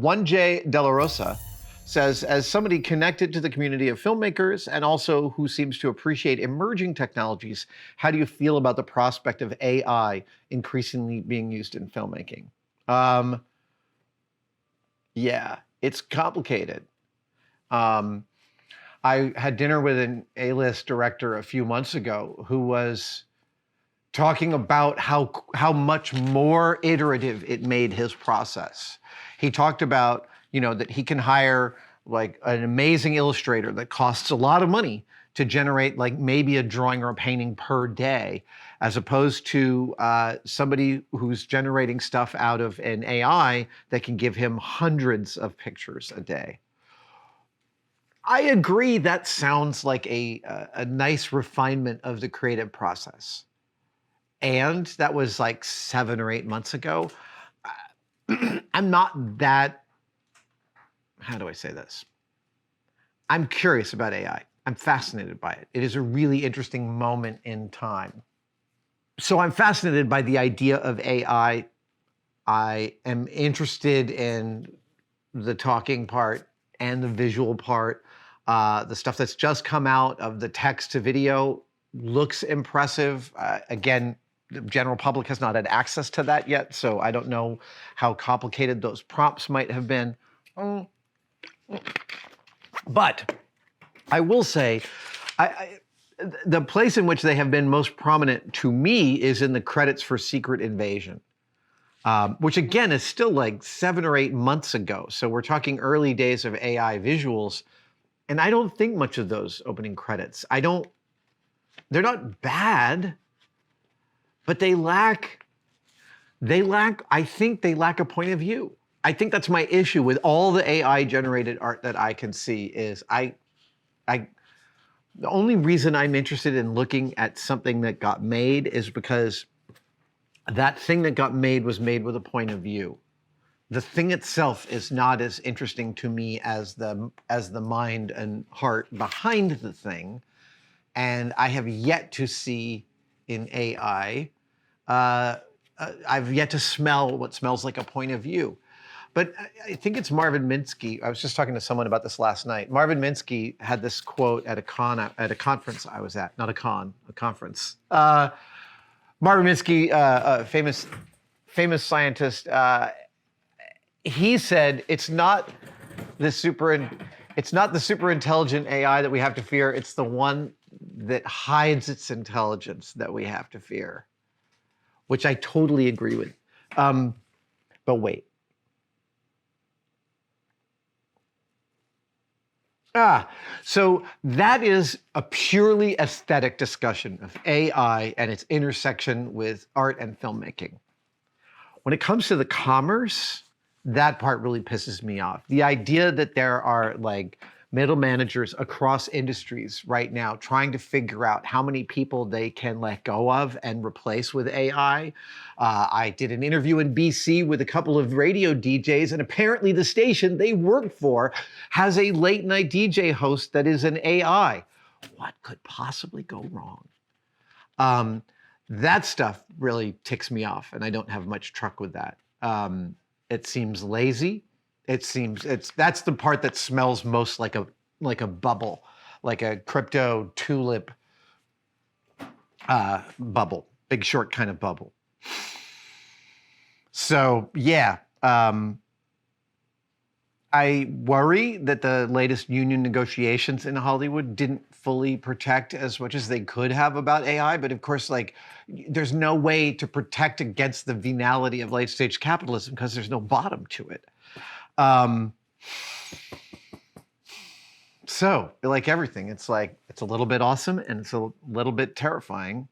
1J De La Rosa says, as somebody connected to the community of filmmakers and also who seems to appreciate emerging technologies, how do you feel about the prospect of AI increasingly being used in filmmaking? Yeah, it's complicated. I had dinner with an A-list director a few months ago who was talking about how much more iterative it made his process. He talked about, that he can hire like an amazing illustrator that costs a lot of money to generate like maybe a drawing or a painting per day, as opposed to somebody who's generating stuff out of an AI that can give him hundreds of pictures a day. I agree that sounds like a nice refinement of the creative process. And that was like 7 or 8 months ago. I'm not that, how do I say this? I'm curious about AI. I'm fascinated by it. It is a really interesting moment in time. So I'm fascinated by the idea of AI. I am interested in the talking part and the visual part. The stuff that's just come out of the text to video looks impressive. Again, the general public has not had access to that yet, so I don't know how complicated those prompts might have been. But I will say, the place in which they have been most prominent to me is in the credits for Secret Invasion, which again is still like 7 or 8 months ago. So we're talking early days of AI visuals, and I don't think much of those opening credits. They're not bad, but they lack, I think they lack a point of view. I think that's my issue with all the AI generated art that I can see is the only reason I'm interested in looking at something that got made is because that thing that got made was made with a point of view. The thing itself is not as interesting to me as the mind and heart behind the thing. And I have yet to see in AI, I've yet to smell what smells like a point of view. But I think it's Marvin Minsky. I was just talking to someone about this last night. Marvin Minsky had this quote at a conference I was at, not a con, a conference. Marvin Minsky, a famous scientist, he said, it's not the super intelligent AI that we have to fear. It's the one that hides its intelligence that we have to fear, which I totally agree with. But wait. So that is a purely aesthetic discussion of AI and its intersection with art and filmmaking. When it comes to the commerce, that part really pisses me off. The idea that there are like middle managers across industries right now trying to figure out how many people they can let go of and replace with AI. I did an interview in BC with a couple of radio DJs, and apparently the station they work for has a late night DJ host that is an AI. What could possibly go wrong? That stuff really ticks me off, and I don't have much truck with that. It seems lazy. That's the part that smells most like a bubble, like a crypto tulip bubble, Big Short kind of bubble. So yeah, I worry that the latest union negotiations in Hollywood didn't fully protect as much as they could have about AI, but of course, like, there's no way to protect against the venality of late stage capitalism because there's no bottom to it. So, like everything, it's like, it's a little bit awesome and it's a little bit terrifying.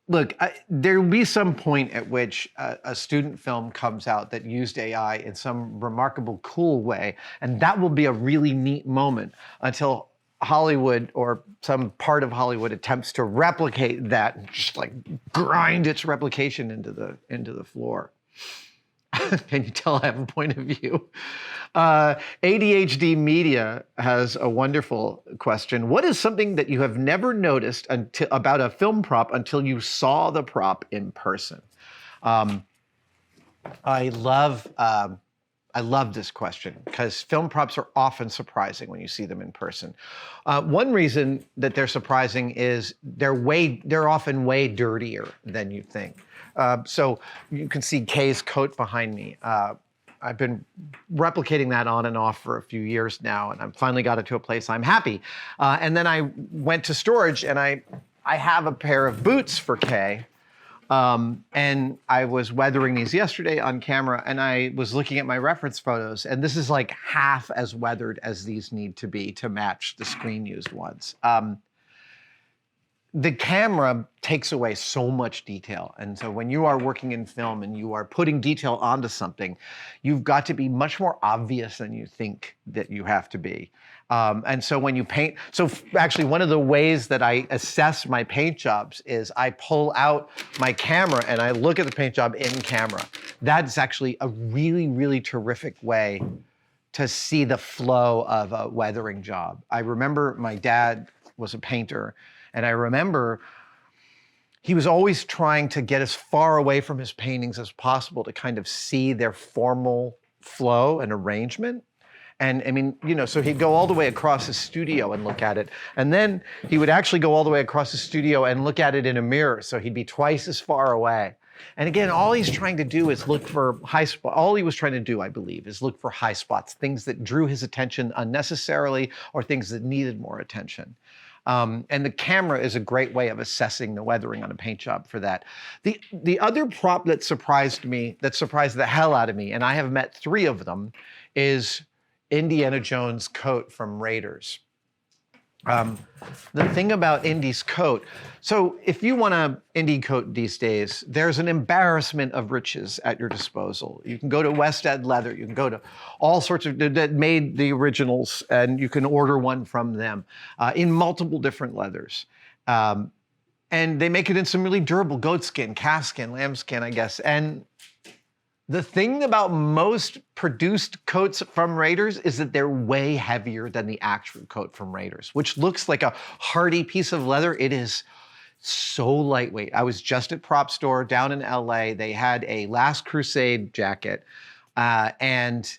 Look, there'll be some point at which a student film comes out that used AI in some remarkable, cool way, and that will be a really neat moment until Hollywood or some part of Hollywood attempts to replicate that and just like grind its replication into the floor. Can you tell I have a point of view? ADHD Media has a wonderful question. What is something that you have never noticed about a film prop until you saw the prop in person? I love this question because film props are often surprising when you see them in person. One reason that they're surprising is they're often way dirtier than you think. So you can see Kay's coat behind me. I've been replicating that on and off for a few years now, and I've finally got it to a place I'm happy. And then I went to storage, and I have a pair of boots for Kay. And I was weathering these yesterday on camera, and I was looking at my reference photos, and this is like half as weathered as these need to be to match the screen used ones. The camera takes away so much detail. And so when you are working in film and you are putting detail onto something, you've got to be much more obvious than you think that you have to be. And so when you paint, actually one of the ways that I assess my paint jobs is I pull out my camera and I look at the paint job in camera. That's actually a really, really terrific way to see the flow of a weathering job. I remember my dad was a painter, and I remember he was always trying to get as far away from his paintings as possible to kind of see their formal flow and arrangement. And I mean, you know, so he'd go all the way across his studio and look at it. And then he would actually go all the way across the studio and look at it in a mirror. So he'd be twice as far away. And again, all he's trying to do is look for high spots. All he was trying to do, I believe, is look for high spots, things that drew his attention unnecessarily or things that needed more attention. And the camera is a great way of assessing the weathering on a paint job for that. The other prop that surprised me, that surprised the hell out of me, and I have met 3 of them, is Indiana Jones' coat from Raiders. The thing about Indy's coat, so if you want an Indy coat these days, there's an embarrassment of riches at your disposal. You can go to West End Leather, you can go to all sorts of, that made the originals, and you can order one from them in multiple different leathers. And they make it in some really durable goatskin, calfskin, lambskin, I guess. And the thing about most produced coats from Raiders is that they're way heavier than the actual coat from Raiders, which looks like a hardy piece of leather. It is so lightweight. I was just at Prop Store down in LA. They had a Last Crusade jacket, and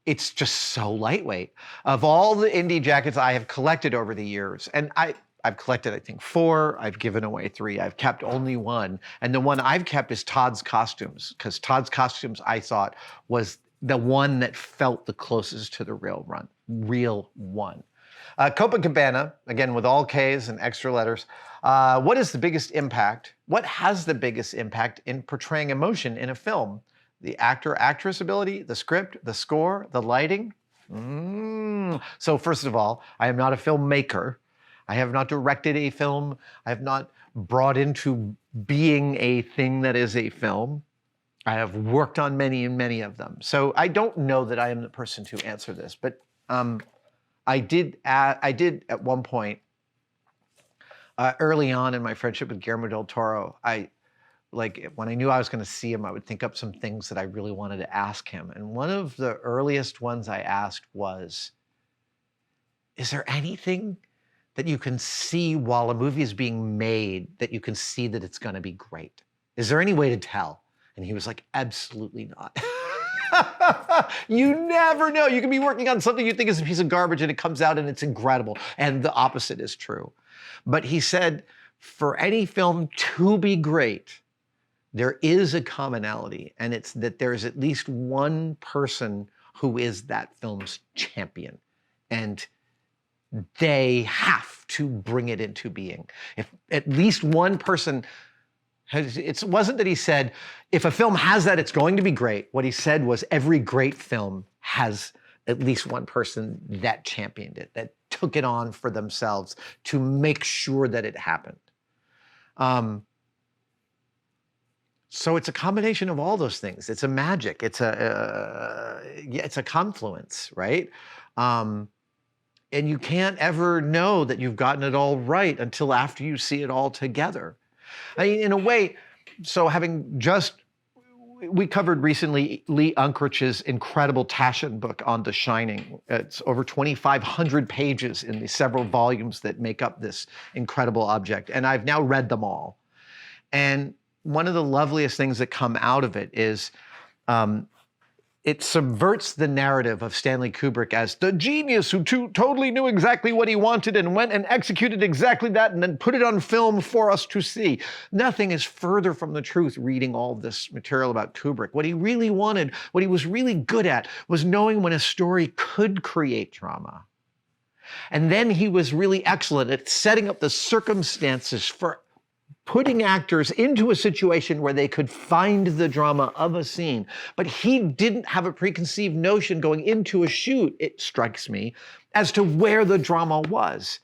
it's just so lightweight. Of all the Indy jackets I have collected over the years, and I've collected, I think, 4. I've given away 3. I've kept only 1. And the one I've kept is Todd's Costumes, because Todd's Costumes, I thought, was the one that felt the closest to the real one. Copacabana, again, with all Ks and extra letters. What has the biggest impact in portraying emotion in a film? The actor-actress ability, the script, the score, the lighting? So first of all, I am not a filmmaker. I have not directed a film. I have not brought into being a thing that is a film. I have worked on many and many of them. So I don't know that I am the person to answer this, but I did at one point, early on in my friendship with Guillermo del Toro, when I knew I was going to see him, I would think up some things that I really wanted to ask him. And one of the earliest ones I asked was, is there anything that you can see while a movie is being made that you can see that it's going to be great? Is there any way to tell? And he was like, absolutely not. You never know. You can be working on something you think is a piece of garbage and it comes out and it's incredible. And the opposite is true. But he said, for any film to be great, there is a commonality, and it's that there's at least one person who is that film's champion. And they have to bring it into being. If at least one person has, it wasn't that he said, if a film has that, it's going to be great. What he said was every great film has at least one person that championed it, that took it on for themselves to make sure that it happened. So it's a combination of all those things. It's a magic. It's a confluence, right? And you can't ever know that you've gotten it all right until after you see it all together. I mean, in a way, so we covered recently Lee Unkrich's incredible Taschen book on The Shining. It's over 2,500 pages in the several volumes that make up this incredible object. And I've now read them all. And one of the loveliest things that come out of it is it subverts the narrative of Stanley Kubrick as the genius who totally knew exactly what he wanted and went and executed exactly that and then put it on film for us to see. Nothing is further from the truth reading all this material about Kubrick. What he really wanted, what he was really good at, was knowing when a story could create drama. And then he was really excellent at setting up the circumstances for putting actors into a situation where they could find the drama of a scene. But he didn't have a preconceived notion going into a shoot, it strikes me, as to where the drama was.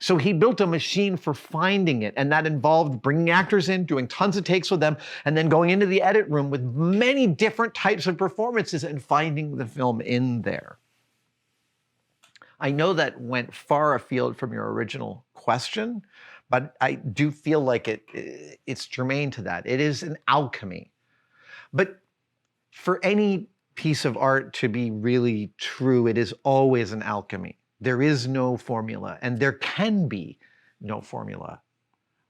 So he built a machine for finding it, and that involved bringing actors in, doing tons of takes with them, and then going into the edit room with many different types of performances and finding the film in there. I know that went far afield from your original question, but I do feel like it's germane to that. It is an alchemy. But for any piece of art to be really true, it is always an alchemy. There is no formula, and there can be no formula,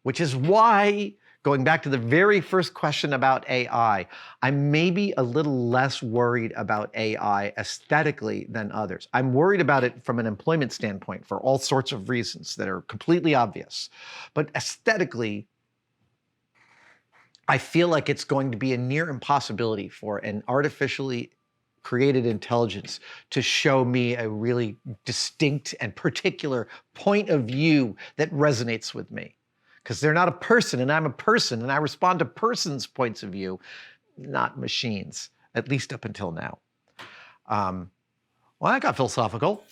which is why, going back to the very first question about AI, I'm maybe a little less worried about AI aesthetically than others. I'm worried about it from an employment standpoint for all sorts of reasons that are completely obvious. But aesthetically, I feel like it's going to be a near impossibility for an artificially created intelligence to show me a really distinct and particular point of view that resonates with me. Because they're not a person, and I'm a person, and I respond to persons' points of view, not machines, at least up until now. Well, that got philosophical.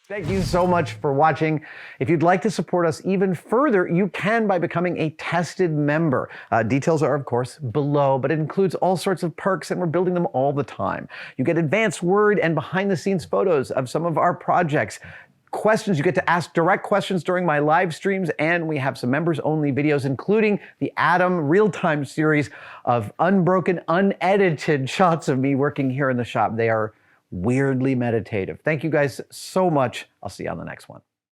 Thank you so much for watching. If you'd like to support us even further, you can by becoming a tested member. Details are, of course, below, but it includes all sorts of perks, and we're building them all the time. You get advanced word and behind-the-scenes photos of some of our projects, questions. You get to ask direct questions during my live streams, and we have some members-only videos, including the Adam real-time series of unbroken, unedited shots of me working here in the shop. They are weirdly meditative. Thank you guys so much. I'll see you on the next one.